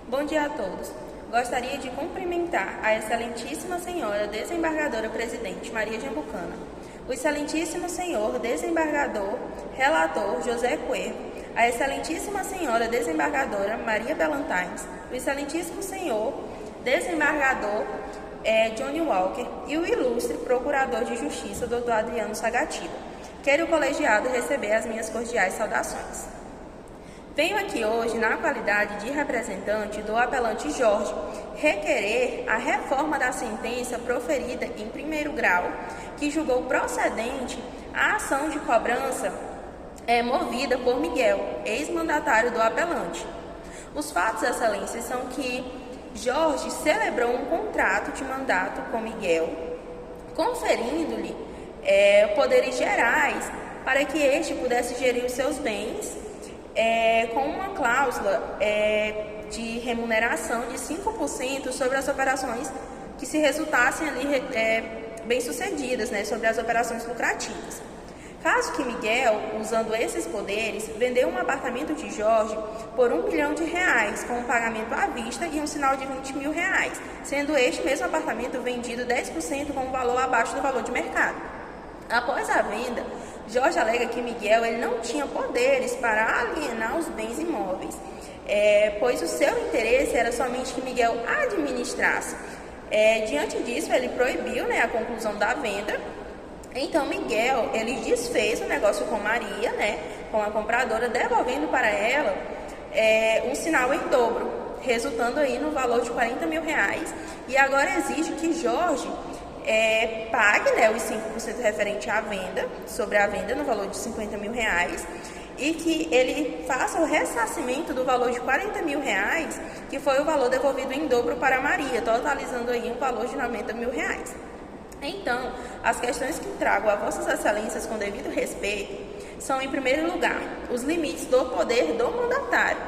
Bom dia a todos. Gostaria de cumprimentar a excelentíssima senhora desembargadora presidente Maria Jambucana, o excelentíssimo senhor desembargador relator José Coelho, a excelentíssima senhora desembargadora Maria Belantines, o excelentíssimo senhor desembargador Johnny Walker e o ilustre procurador de justiça Dr. Adriano Sagatiba. Quero o colegiado receber as minhas cordiais saudações. Venho aqui hoje, na qualidade de representante do apelante Jorge, requerer a reforma da sentença proferida em primeiro grau, que julgou procedente a ação de cobrança movida por Miguel, ex-mandatário do apelante. Os fatos, excelência, são que Jorge celebrou um contrato de mandato com Miguel, conferindo-lhe poderes gerais para que este pudesse gerir os seus bens com uma cláusula de remuneração de 5% sobre as operações que se resultassem ali bem-sucedidas, né, sobre as operações lucrativas. Caso que Miguel, usando esses poderes, vendeu um apartamento de Jorge por R$1 milhão, com um pagamento à vista e um sinal de R$20 mil, sendo este mesmo apartamento vendido 10% com um valor abaixo do valor de mercado. Após a venda, Jorge alega que Miguel não tinha poderes para alienar os bens imóveis, pois o seu interesse era somente que Miguel administrasse. Diante disso, ele proibiu, a conclusão da venda. Então, Miguel desfez o negócio com Maria, com a compradora, devolvendo para ela um sinal em dobro, resultando aí no valor de R$40 mil. E agora exige que Jorge pague os 5% referente à venda, sobre a venda no valor de R$50 mil, e que ele faça o ressarcimento do valor de R$40 mil, que foi o valor devolvido em dobro para Maria, totalizando aí um valor de R$90 mil. Então, as questões que trago a vossas excelências com devido respeito são, em primeiro lugar, os limites do poder do mandatário.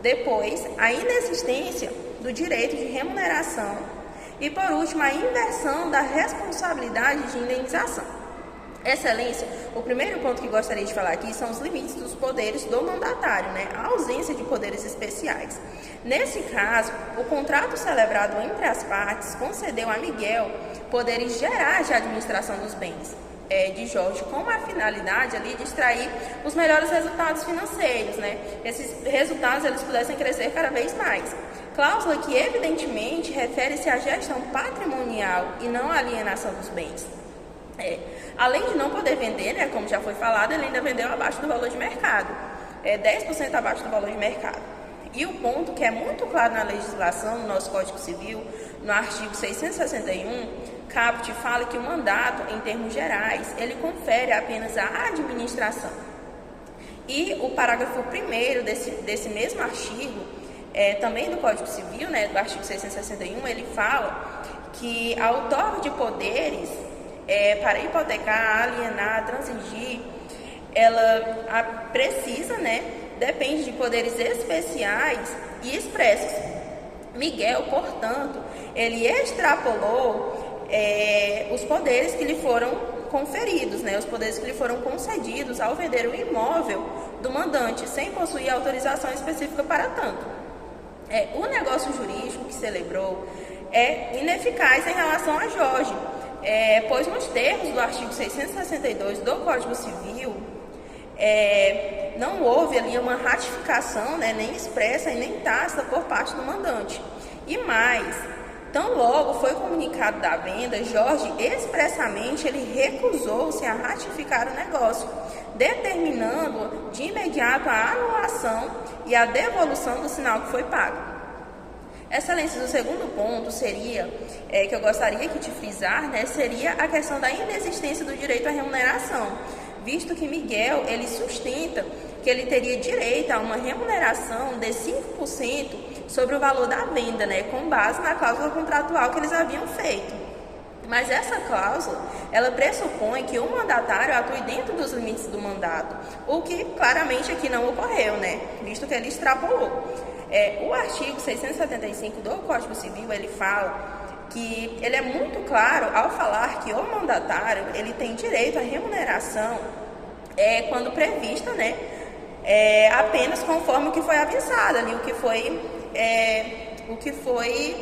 Depois, a inexistência do direito de remuneração. E, por último, a inversão da responsabilidade de indenização. Excelência, o primeiro ponto que gostaria de falar aqui são os limites dos poderes do mandatário, a ausência de poderes especiais. Nesse caso, o contrato celebrado entre as partes concedeu a Miguel poderes gerais de administração dos bens de Jorge, com a finalidade ali de extrair os melhores resultados financeiros, Esses resultados eles pudessem crescer cada vez mais. Cláusula que, evidentemente, refere-se à gestão patrimonial e não à alienação dos bens. Além de não poder vender, como já foi falado, ele ainda vendeu abaixo do valor de mercado, 10% abaixo do valor de mercado. E o ponto que é muito claro na legislação, no nosso Código Civil, no artigo 661, caput fala que o mandato, em termos gerais, ele confere apenas à administração. E o parágrafo 1º desse mesmo artigo, também do Código Civil, do artigo 661, ele fala que a outorga de poderes para hipotecar, alienar, transigir, ela precisa, depende de poderes especiais e expressos. Miguel, portanto, ele extrapolou os poderes que lhe foram conferidos, os poderes que lhe foram concedidos ao vender o imóvel do mandante, sem possuir autorização específica para tanto. O negócio jurídico que celebrou é ineficaz em relação a Jorge, pois nos termos do artigo 662 do Código Civil, não houve ali uma ratificação, nem expressa e nem tácita por parte do mandante. E mais, tão logo foi comunicado da venda, Jorge expressamente ele recusou-se a ratificar o negócio, determinando de imediato a anulação e a devolução do sinal que foi pago. Excelência, o segundo ponto seria, que eu gostaria aqui de frisar, seria a questão da inexistência do direito à remuneração, visto que Miguel, ele sustenta que ele teria direito a uma remuneração de 5% sobre o valor da venda, com base na cláusula contratual que eles haviam feito. Mas essa cláusula, ela pressupõe que o mandatário atue dentro dos limites do mandato, o que claramente aqui não ocorreu, visto que ele extrapolou. O artigo 675 do Código Civil, ele fala que ele é muito claro ao falar que o mandatário ele tem direito à remuneração quando prevista apenas conforme o que foi avisado ali, o que foi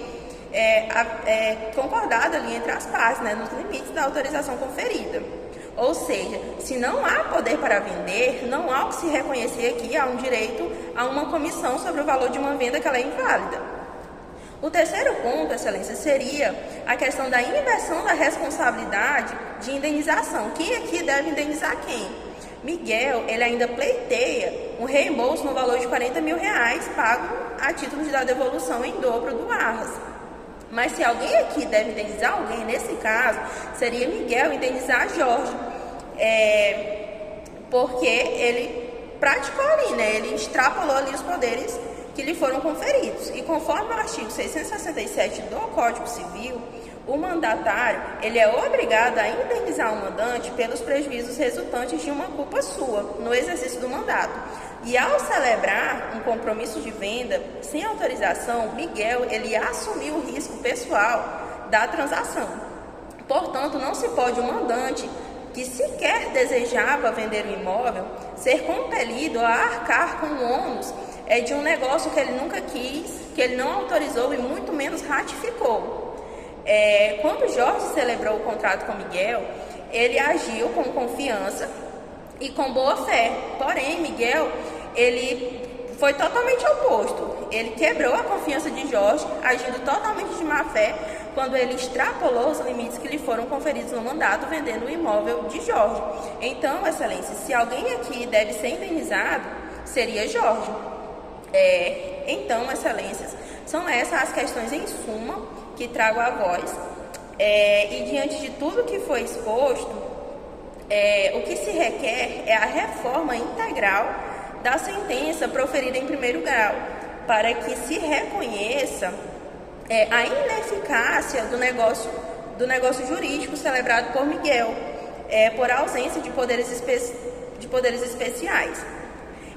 concordado ali entre as partes, né, nos limites da autorização conferida. Ou seja, se não há poder para vender, não há o que se reconhecer aqui a um direito a uma comissão sobre o valor de uma venda que ela é inválida. O terceiro ponto, Excelência, seria a questão da inversão da responsabilidade de indenização. Quem aqui deve indenizar quem? Miguel, ele ainda pleiteia um reembolso no valor de R$40 mil pago a título de dar devolução em dobro do Arras. Mas se alguém aqui deve indenizar alguém, nesse caso, seria Miguel indenizar Jorge, porque ele praticou ali, né? Ele extrapolou ali os poderes que lhe foram conferidos. E conforme o artigo 667 do Código Civil, o mandatário ele é obrigado a indenizar o mandante pelos prejuízos resultantes de uma culpa sua no exercício do mandato. E ao celebrar um compromisso de venda sem autorização, Miguel ele assumiu o risco pessoal da transação. Portanto, não se pode o mandante que sequer desejava vender o imóvel ser compelido a arcar com o ônus de um negócio que ele nunca quis, que ele não autorizou e muito menos ratificou. Quando Jorge celebrou o contrato com Miguel, ele agiu com confiança e com boa fé. Porém, Miguel, ele foi totalmente oposto. Ele quebrou a confiança de Jorge, agindo totalmente de má fé, quando ele extrapolou os limites que lhe foram conferidos no mandato, vendendo o imóvel de Jorge. Então, Excelência, se alguém aqui deve ser indenizado, seria Jorge. Então, Excelências, são essas as questões em suma que trago a voz. E diante de tudo que foi exposto, o que se requer é a reforma integral da sentença proferida em primeiro grau, para que se reconheça a ineficácia do negócio jurídico celebrado por Miguel, por ausência de poderes especiais,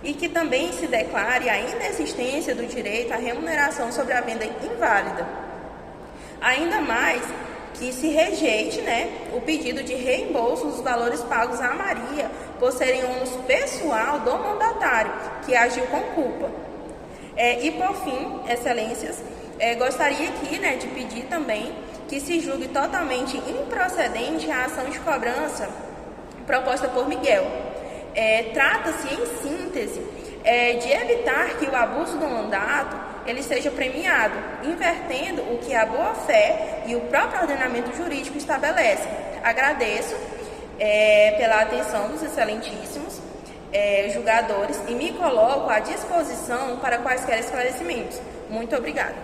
e que também se declare a inexistência do direito à remuneração sobre a venda inválida. Ainda mais que se rejeite, o pedido de reembolso dos valores pagos a Maria por serem ônus pessoal do mandatário, que agiu com culpa. E por fim, Excelências, gostaria aqui de pedir também que se julgue totalmente improcedente a ação de cobrança proposta por Miguel. Trata-se, em síntese, de evitar que o abuso do mandato ele seja premiado, invertendo o que a boa-fé e o próprio ordenamento jurídico estabelecem. Agradeço pela atenção dos excelentíssimos julgadores e me coloco à disposição para quaisquer esclarecimentos. Muito obrigada.